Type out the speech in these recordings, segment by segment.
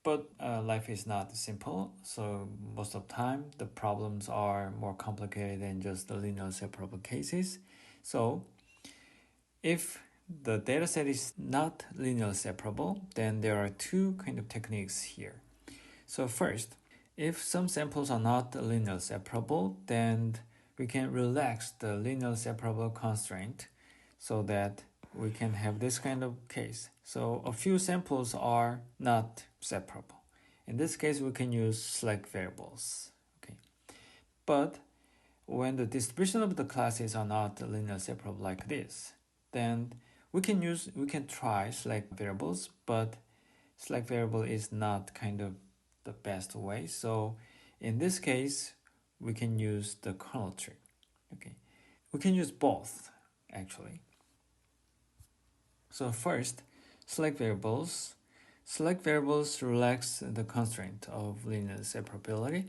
But life is not simple, so most of the time the problems are more complicated than just the linear separable cases. So if the dataset is not linear separable, then there are two kind of techniques here. So first, if some samples are not linear separable, then we can relax the linear separable constraint so that we can have this kind of case. So a few samples are not separable. In this case, we can use select variables. Okay, but when the distribution of the classes are not linear separable like this, then we can try select variables, but select variable is not kind of the best way. So in this case, we can use the kernel trick. Okay, we can use both actually. So first, select variables. Select variables relax the constraint of linear separability.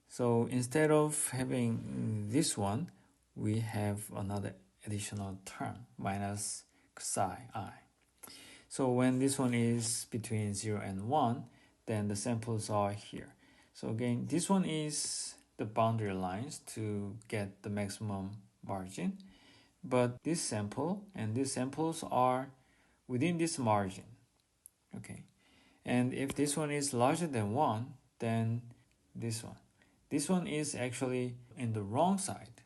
So instead of having this one, we have another additional term minus psi I. So when this one is between 0 and 1, then the samples are here. So again, this one is the boundary lines to get the maximum margin. But this sample and these samples are within this margin. Okay. And if this one is larger than 1, then this one. This one is actually in the wrong side.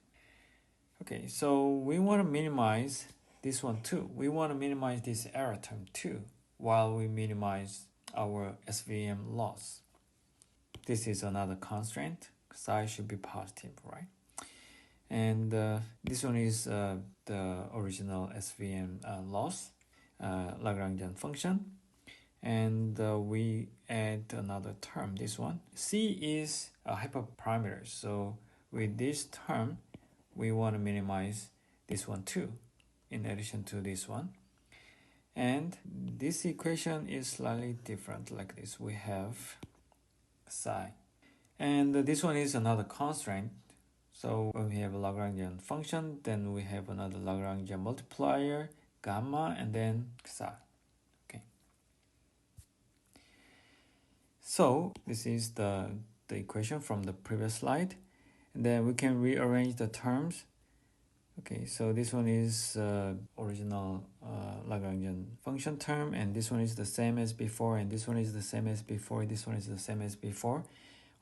Okay, so we want to minimize this one too. We want to minimize this error term too while we minimize our SVM loss. This is another constraint. Psi should be positive, right? And this one is the original SVM loss Lagrangian function. And we add another term, this one. C is a hyperparameter. So with this term, we want to minimize this one too, in addition to this one. And this equation is slightly different like this. We have psi. And this one is another constraint. So when we have a Lagrangian function, then we have another Lagrangian multiplier, gamma, and then psi. Okay. So this is the equation from the previous slide. And then we can rearrange the terms. Okay, so this one is original Lagrangian function term, and this one is the same as before, and this one is the same as before, this one is the same as before.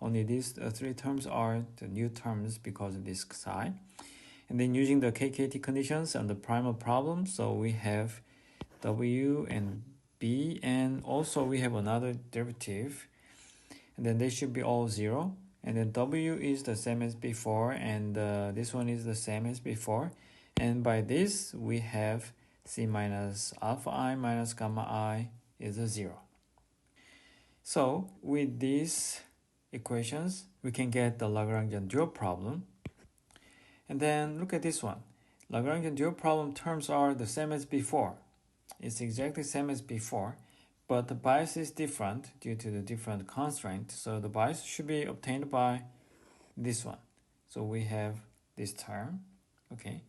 Only these three terms are the new terms because of this psi. And then using the KKT conditions on the primal problem, so we have W and B, and also we have another derivative, and then they should be all 0. And then W is the same as before, and this one is the same as before. And by this, we have C minus alpha I minus gamma I is a 0. So with these equations, we can get the Lagrangian dual problem. And then look at this one. Lagrangian dual problem terms are the same as before. It's exactly the same as before, but the bias is different due to the different constraint. So the bias should be obtained by this one. So we have this term, okay?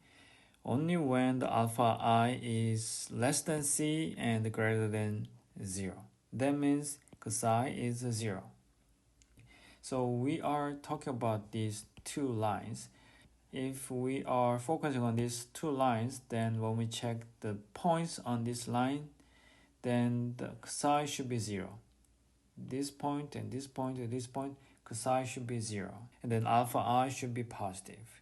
Only when the alpha I is less than C and greater than 0. That means psi is 0. So we are talking about these two lines. If we are focusing on these two lines, then when we check the points on this line, then the psi should be 0. This point and this point and this point, psi should be 0. And then alpha I should be positive.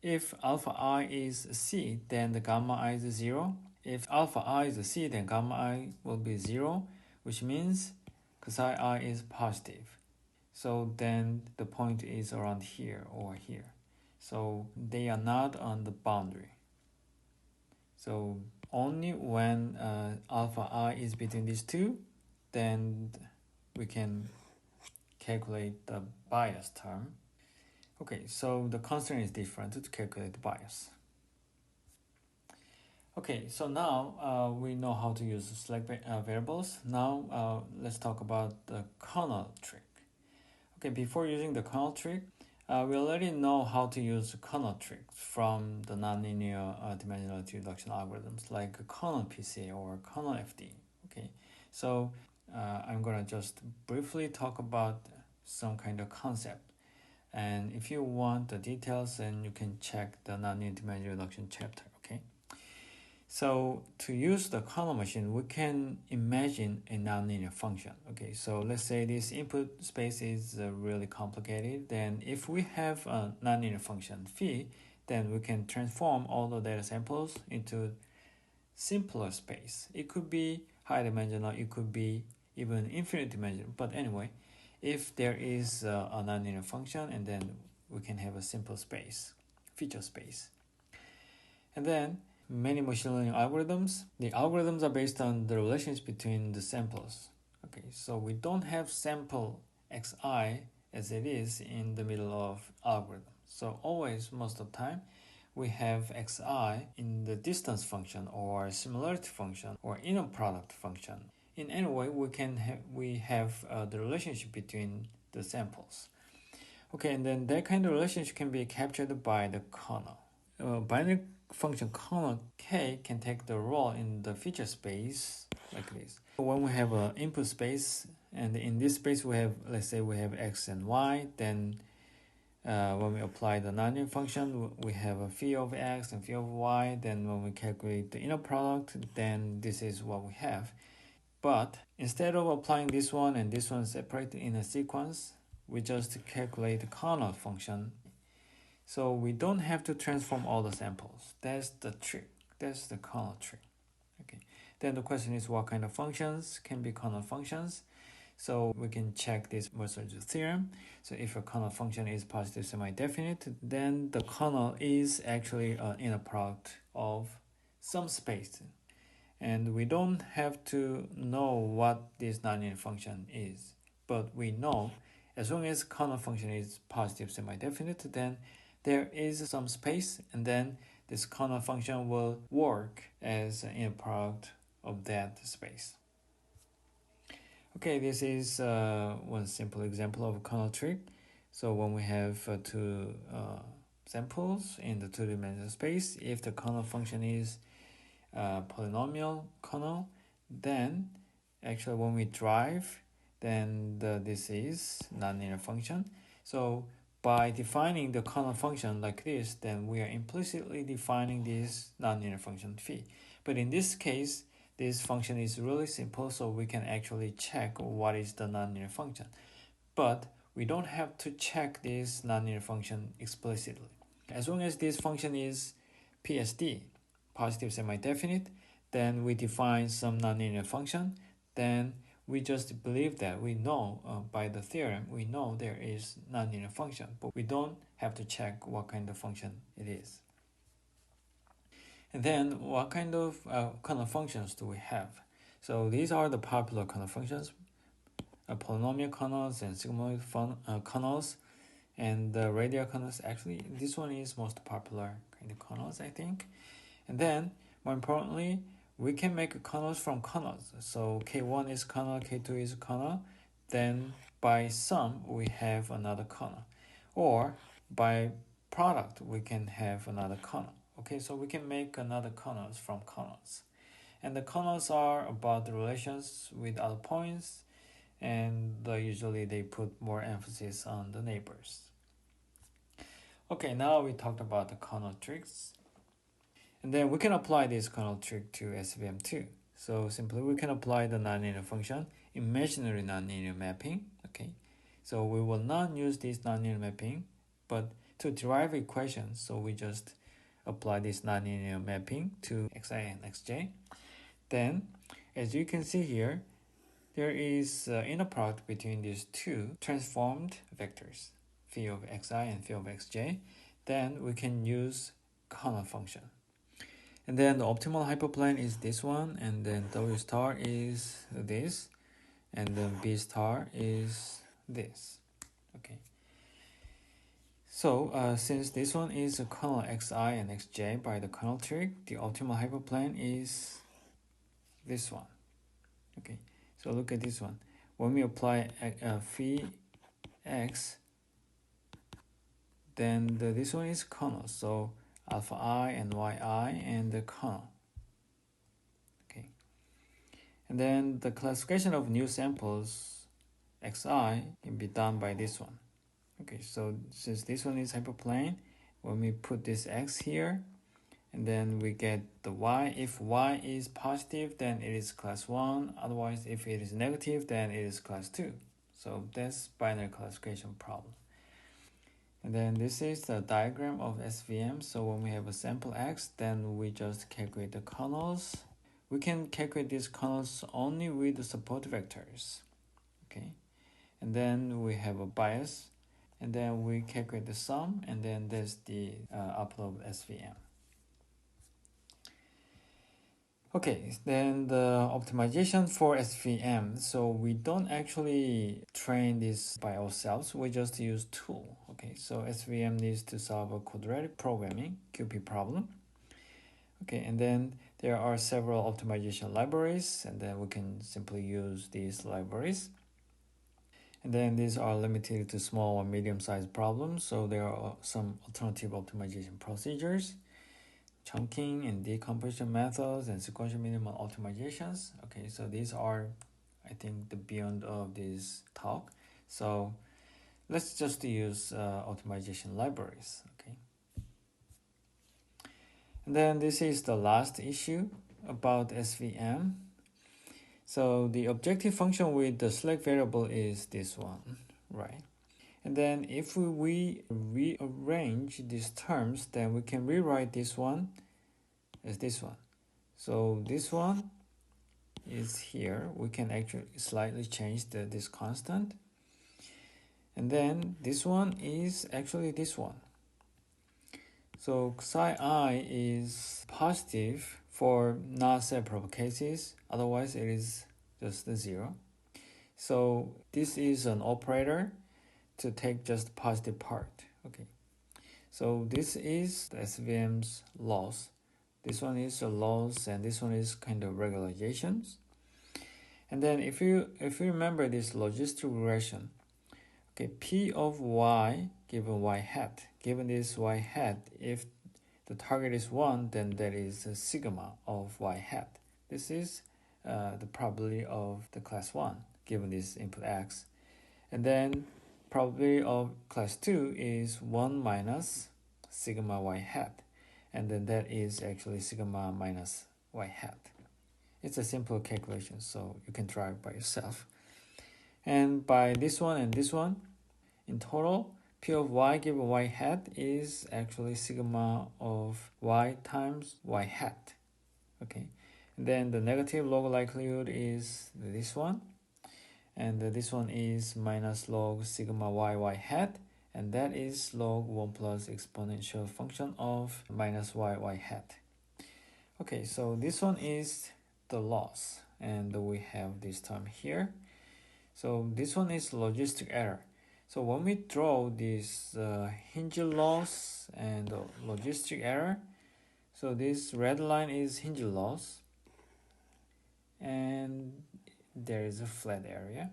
If alpha I is C, then the gamma I is 0. If alpha I is C, then gamma I will be 0, which means psi I is positive. So then the point is around here or here. So they are not on the boundary. So only when alpha I is between these two, then we can calculate the bias term. Okay, so the constraint is different to calculate the bias. Okay, so now we know how to use select variables. Now let's talk about the kernel trick. Okay, before using the kernel trick, we already know how to use kernel tricks from the nonlinear dimensionality reduction algorithms like kernel PCA or kernel FD. Okay, so I'm gonna just briefly talk about some kind of concept. And if you want the details, then you can check the nonlinear dimension reduction chapter. Okay. So to use the Kernel machine, we can imagine a nonlinear function. Okay, so let's say this input space is really complicated. Then if we have a nonlinear function phi, then we can transform all the data samples into simpler space. It could be high dimensional, it could be even infinite dimensional. But anyway, if there is a nonlinear function, and then we can have a simple space, feature space. And then many machine learning algorithms, the algorithms are based on the relations between the samples. Okay, so we don't have sample xi as it is in the middle of algorithm. So always, most of the time, we have xi in the distance function or similarity function or inner product function. In any way, we have the relationship between the samples. Okay, and then that kind of relationship can be captured by the kernel. Binary function kernel k can take the role in the feature space like this. When we have an input space, and in this space we have, let's say we have x and y, then when we apply the nonlinear function, we have a phi of x and phi of y. Then when we calculate the inner product, then this is what we have. But instead of applying this one and this one separate in a sequence, we just calculate the kernel function. So we don't have to transform all the samples. That's the trick. That's the kernel trick. Okay. Then the question is, what kind of functions can be kernel functions? So we can check this Mercer's theorem. So if a kernel function is positive semi-definite, then the kernel is actually an inner product of some space. And we don't have to know what this nonlinear function is. But we know as long as kernel function is positive semi-definite, then there is some space, and then this kernel function will work as an inner product of that space. Okay, this is one simple example of a kernel trick. So when we have two samples in the two-dimensional space, if the kernel function is polynomial kernel, then actually when we drive, then this is nonlinear function. So by defining the kernel function like this, then we are implicitly defining this nonlinear function phi. But in this case, this function is really simple, so we can actually check what is the nonlinear function. But we don't have to check this nonlinear function explicitly. As long as this function is PSD, positive semi-definite, then we define some nonlinear function, then we just believe that we know by the theorem, we know there is nonlinear function, but we don't have to check what kind of function it is. And then what kind of kernel functions do we have? So these are the popular kernel functions, polynomial kernels and sigmoid kernels, and the radial kernels. Actually, this one is most popular kind of kernels, I think. And then, more importantly, we can make kernels from kernels. So K1 is kernel, K2 is kernel. Then by sum, we have another kernel. Or by product, we can have another kernel. Okay, so we can make another kernels from kernels. And the kernels are about the relations with other points, and usually they put more emphasis on the neighbors. Okay, now we talked about the kernel tricks. And then we can apply this kernel trick to SVM too. So simply we can apply the nonlinear function, imaginary nonlinear mapping. Okay, so we will not use this nonlinear mapping, but to derive equations, so we just apply this nonlinear mapping to xi and xj. Then, as you can see here, there is inner product between these two transformed vectors, phi of xi and phi of xj. Then we can use kernel function. And then the optimal hyperplane is this one, and then W star is this, and then B star is this. Okay. So since this one is a kernel xi and xj by the kernel trick, the optimal hyperplane is this one. Okay. So look at this one. When we apply phi x, then this one is kernel. So alpha I and yi and the kernel. Okay. And then the classification of new samples xi can be done by this one. Okay, so since this one is hyperplane, when we put this x here, and then we get the y. If y is positive, then it is class 1. Otherwise, if it is negative, then it is class 2. So that's binary classification problem. And then this is the diagram of SVM. So when we have a sample x, then we just calculate the kernels. We can calculate these kernels only with the support vectors. Okay, and then we have a bias, and then we calculate the sum, and then there's the upload SVM. Okay, then the optimization for SVM. So we don't actually train this by ourselves. We just use tool. Okay, so SVM needs to solve a quadratic programming QP problem. Okay, and then there are several optimization libraries, and then we can simply use these libraries. And then these are limited to small or medium-sized problems. So there are some alternative optimization procedures, chunking and decomposition methods, and sequential minimal optimizations. Okay, so these are, I think, the beyond of this talk. So let's just use optimization libraries. Okay, and then this is the last issue about SVM. So the objective function with the select variable is this one, right? And then if we rearrange these terms, then we can rewrite this one as this one. So this one is here. We can actually slightly change this constant. And then this one is actually this one. So psi I is positive for not separable cases. Otherwise, it is just a 0. So this is an operator to take just the positive part. Okay. So this is the SVM's loss. This one is a loss, and this one is kind of regularizations. And then if you remember this logistic regression, okay, P of y given y hat, given this y hat, if the target is 1, then that is a sigma of y hat. This is the probability of the class 1 given this input x. And then probability of class 2 is 1 minus sigma y hat. And then that is actually sigma minus y hat. It's a simple calculation, so you can try it by yourself. And by this one and this one, in total, P of y given y hat is actually sigma of y times y hat. Okay, and then the negative log likelihood is this one, and this one is minus log sigma y hat, and that is log 1 plus exponential function of minus y hat. Okay, so this one is the loss, and we have this term here. So this one is logistic error. So when we draw this hinge loss and logistic error, so this red line is hinge loss, and there is a flat area,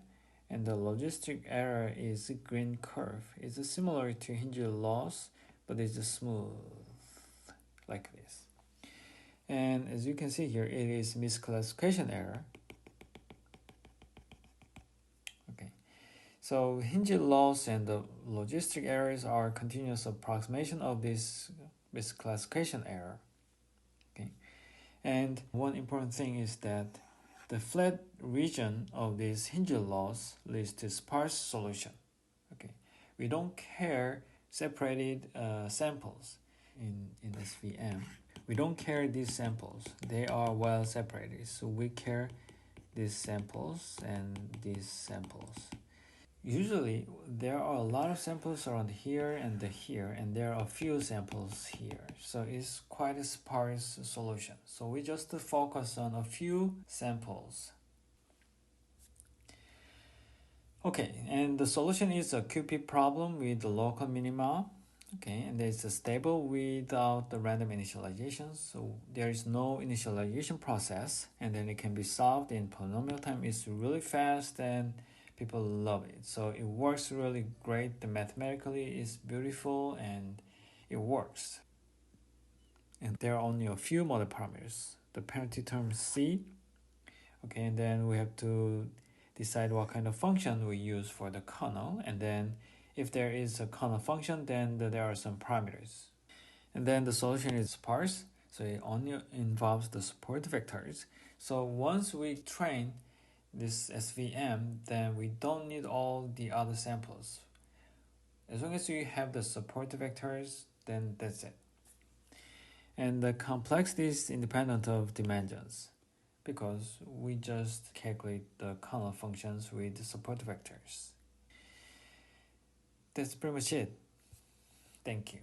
and the logistic error is a green curve. It's similar to hinge loss, but it's smooth like this. And as you can see here, it is misclassification error. Okay, so hinge loss and the logistic errors are continuous approximation of this misclassification error. Okay, and one important thing is that the flat region of this hinge loss leads to sparse solution. Okay, we don't care separated samples in SVM. We don't care these samples. They are well separated. So we care these samples and these samples. Usually there are a lot of samples around here, and there are a few samples here. So it's quite a sparse solution. So we just focus on a few samples. Okay, and the solution is a QP problem with the local minima. Okay, and it's stable without the random initialization. So there is no initialization process, and then it can be solved in polynomial time. It's really fast, and people love it. So it works really great. The mathematically is beautiful, and it works. And there are only a few model parameters. The penalty term C. Okay, and then we have to decide what kind of function we use for the kernel, and then if there is a kernel function, then there are some parameters. And then the solution is sparse, so it only involves the support vectors. So once we train this SVM, then we don't need all the other samples. As long as you have the support vectors, then that's it. And the complexity is independent of dimensions because we just calculate the kernel functions with the support vectors. That's pretty much it. Thank you.